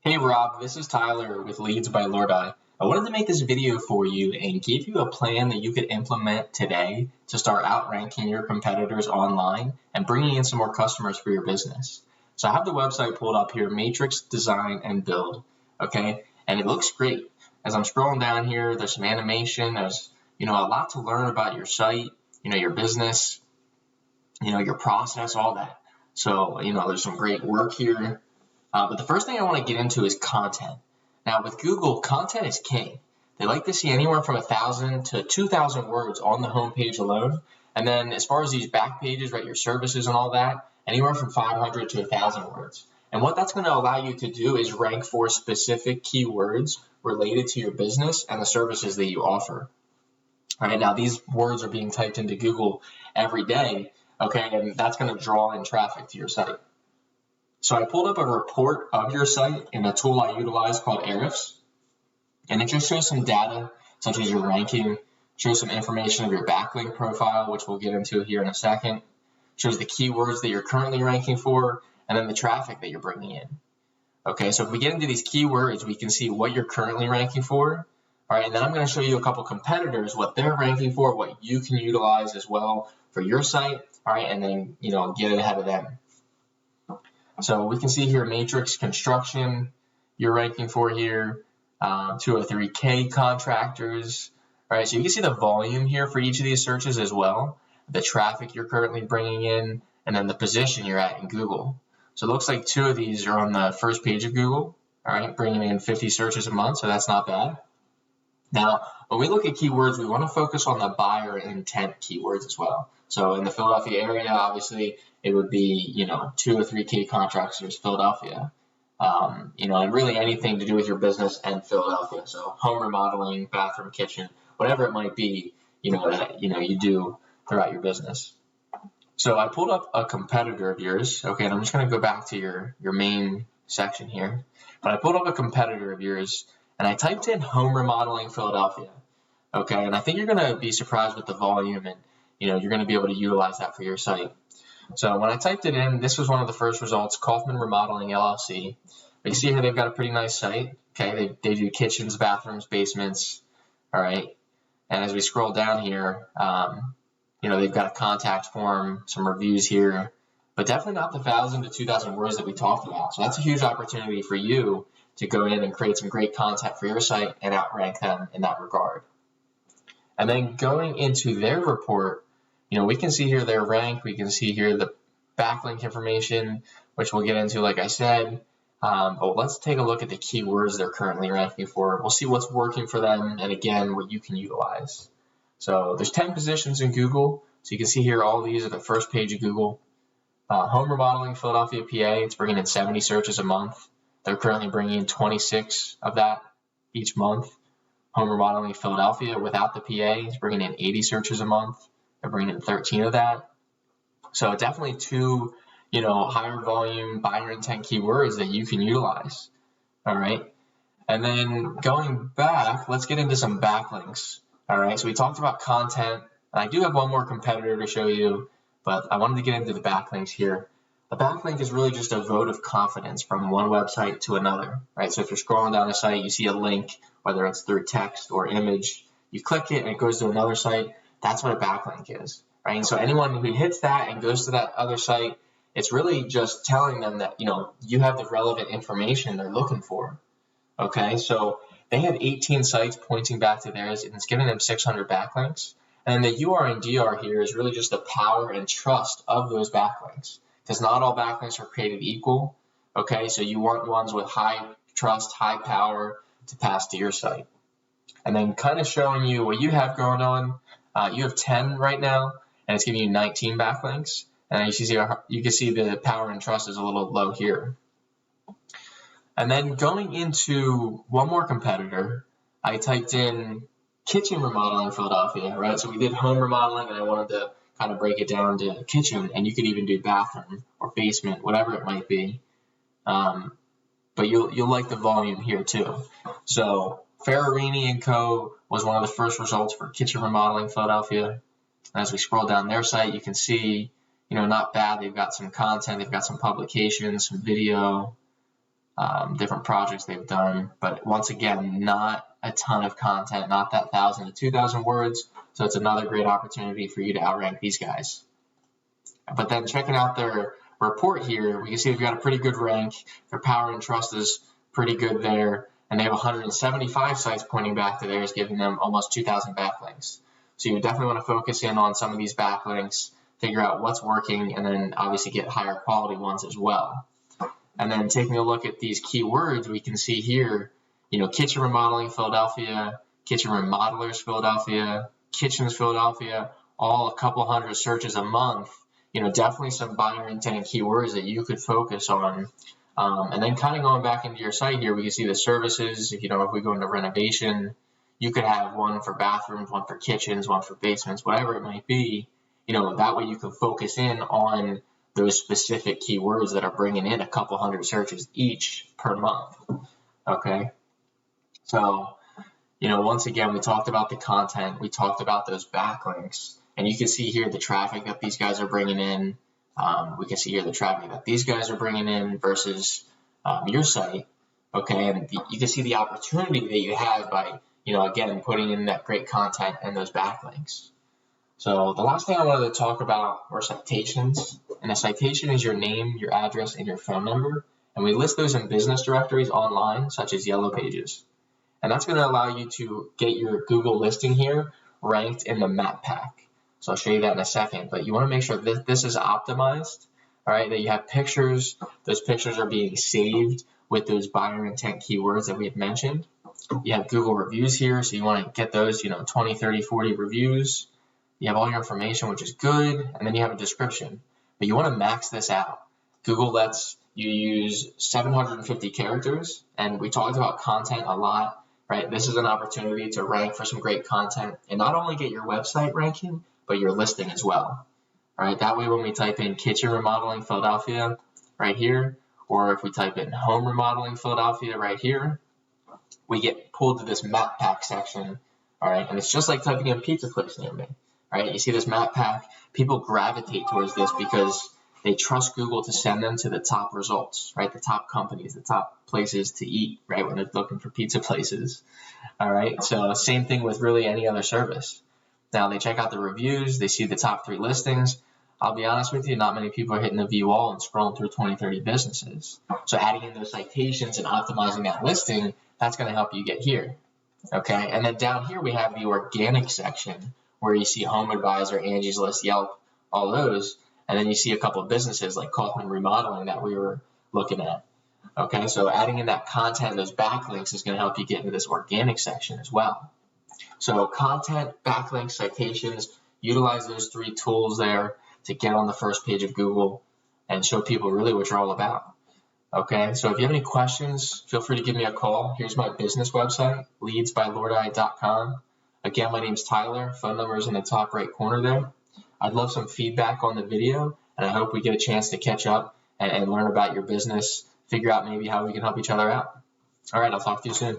Hey Rob, this is Tyler with Leads by Lordi. I wanted to make this video for you and give you a plan that you could implement today to start outranking your competitors online and bringing in some more customers for your business. So I have the website pulled up here, Matrix Design and Build, okay? And it looks great. As I'm scrolling down here, there's some animation, there's, a lot to learn about your site, your business, your process, all that. So, there's some great work here. But the first thing I want to get into is content. Now, with Google, content is king. They like to see anywhere from 1,000 to 2,000 words on the homepage alone. And then as far as these back pages, right, your services and all that, anywhere from 500 to 1,000 words. And what that's going to allow you to do is rank for specific keywords related to your business and the services that you offer. All right, now these words are being typed into Google every day, okay, and that's going to draw in traffic to your site. So I pulled up a report of your site in a tool I utilize called Ahrefs, and it just shows some data such as your ranking, shows some information of your backlink profile, which we'll get into here in a second, shows the keywords that you're currently ranking for, and then the traffic that you're bringing in. Okay, so if we get into these keywords, we can see what you're currently ranking for. All right, and then I'm going to show you a couple competitors, what they're ranking for, what you can utilize as well for your site. All right, and then get ahead of them. So we can see here Matrix Construction, you're ranking for here, 203K contractors. All right, so you can see the volume here for each of these searches as well, the traffic you're currently bringing in, and then the position you're at in Google. So it looks like 2 of these are on the first page of Google, all right, bringing in 50 searches a month, so that's not bad. Now, when we look at keywords, we want to focus on the buyer intent keywords as well. So in the Philadelphia area, obviously, it would be, 2 or 3K contractors, Philadelphia, and really anything to do with your business and Philadelphia. So home remodeling, bathroom, kitchen, whatever it might be, that, you do throughout your business. So I pulled up a competitor of yours. Okay, and I'm just going to go back to your main section here. But I pulled up a competitor of yours, and I typed in home remodeling Philadelphia. Okay, and I think you're going to be surprised with the volume, and you're going to be able to utilize that for your site. So when I typed it in, this was one of the first results, Kaufman Remodeling LLC. But you see here they've got a pretty nice site. Okay, they do kitchens, bathrooms, basements. All right, and as we scroll down here, they've got a contact form, some reviews here, but definitely not the 1,000 to 2,000 words that we talked about. So that's a huge opportunity for you to go in and create some great content for your site and outrank them in that regard. And then going into their report, we can see here their rank, we can see here the backlink information, which we'll get into, like I said. But let's take a look at the keywords they're currently ranking for. We'll see what's working for them, and again, what you can utilize. So there's 10 positions in Google. So you can see here all these are the first page of Google. Home remodeling Philadelphia, PA, it's bringing in 70 searches a month. They're currently bringing in 26 of that each month. Home remodeling Philadelphia without the PA is bringing in 80 searches a month. They're bringing in 13 of that. So definitely 2, higher volume buyer intent keywords that you can utilize. All right. And then going back, let's get into some backlinks. All right. So we talked about content. And I do have one more competitor to show you, but I wanted to get into the backlinks here. The backlink is really just a vote of confidence from one website to another, right? So if you're scrolling down a site, you see a link, whether it's through text or image, you click it and it goes to another site. That's what a backlink is, right? And so anyone who hits that and goes to that other site, it's really just telling them that, you have the relevant information they're looking for, okay? So they have 18 sites pointing back to theirs, and it's giving them 600 backlinks. And the UR and DR here is really just the power and trust of those backlinks, because not all backlinks are created equal, okay? So you want ones with high trust, high power to pass to your site. And then kind of showing you what you have going on. You have 10 right now, and it's giving you 19 backlinks. And you can see the power and trust is a little low here. And then going into one more competitor, I typed in kitchen remodeling Philadelphia, right? So we did home remodeling, and I wanted to kind of break it down to kitchen, and you could even do bathroom or basement, whatever it might be. But you'll like the volume here too. So Ferrarini & Co. was one of the first results for kitchen remodeling Philadelphia. As we scroll down their site, you can see, not bad. They've got some content, they've got some publications, some video. different projects they've done. But once again, not a ton of content, not that 1,000 to 2,000 words. So it's another great opportunity for you to outrank these guys. But then checking out their report here, we can see they've got a pretty good rank. Their power and trust is pretty good there. And they have 175 sites pointing back to theirs, giving them almost 2,000 backlinks. So you definitely want to focus in on some of these backlinks, figure out what's working, and then obviously get higher quality ones as well. And then taking a look at these keywords, we can see here, kitchen remodeling Philadelphia, kitchen remodelers Philadelphia, kitchens Philadelphia, all a couple hundred searches a month. Definitely some buyer intent keywords that you could focus on. And then kind of going back into your site here, we can see the services. If we go into renovation, you could have one for bathrooms, one for kitchens, one for basements, whatever it might be. That way you can focus in on those specific keywords that are bringing in a couple hundred searches each per month. Okay. So, once again, we talked about the content, we talked about those backlinks, and you can see here the traffic that these guys are bringing in. We can see here the traffic that these guys are bringing in versus your site. Okay. And you can see the opportunity that you have by, again, putting in that great content and those backlinks. So the last thing I wanted to talk about were citations. And a citation is your name, your address, and your phone number. And we list those in business directories online, such as Yellow Pages. And that's going to allow you to get your Google listing here ranked in the map pack. So I'll show you that in a second. But you want to make sure that this is optimized, all right, that you have pictures. Those pictures are being saved with those buyer intent keywords that we had mentioned. You have Google reviews here, so you want to get those, 20, 30, 40 reviews. You have all your information, which is good, and then you have a description. But you want to max this out. Google lets you use 750 characters, and we talked about content a lot, right? This is an opportunity to rank for some great content and not only get your website ranking, but your listing as well. All right, that way when we type in kitchen remodeling Philadelphia right here, or if we type in home remodeling Philadelphia right here, we get pulled to this map pack section. All right, and it's just like typing in pizza place near me. Right, you see this map pack, people gravitate towards this because they trust Google to send them to the top results, right? The top companies, the top places to eat, right? When they're looking for pizza places. All right, so same thing with really any other service. Now they check out the reviews, they see the top 3 listings. I'll be honest with you, not many people are hitting the view all and scrolling through 20, 30 businesses. So adding in those citations and optimizing that listing, that's going to help you get here. Okay, and then down here we have the organic section, where you see Home Advisor, Angie's List, Yelp, all those. And then you see a couple of businesses like Kaufman Remodeling that we were looking at. Okay, so adding in that content, those backlinks is going to help you get into this organic section as well. So content, backlinks, citations, utilize those 3 tools there to get on the first page of Google and show people really what you're all about. Okay, so if you have any questions, feel free to give me a call. Here's my business website, leadsbylordeye.com. Again, my name's Tyler. Phone number is in the top right corner there. I'd love some feedback on the video, and I hope we get a chance to catch up and learn about your business, figure out maybe how we can help each other out. All right, I'll talk to you soon.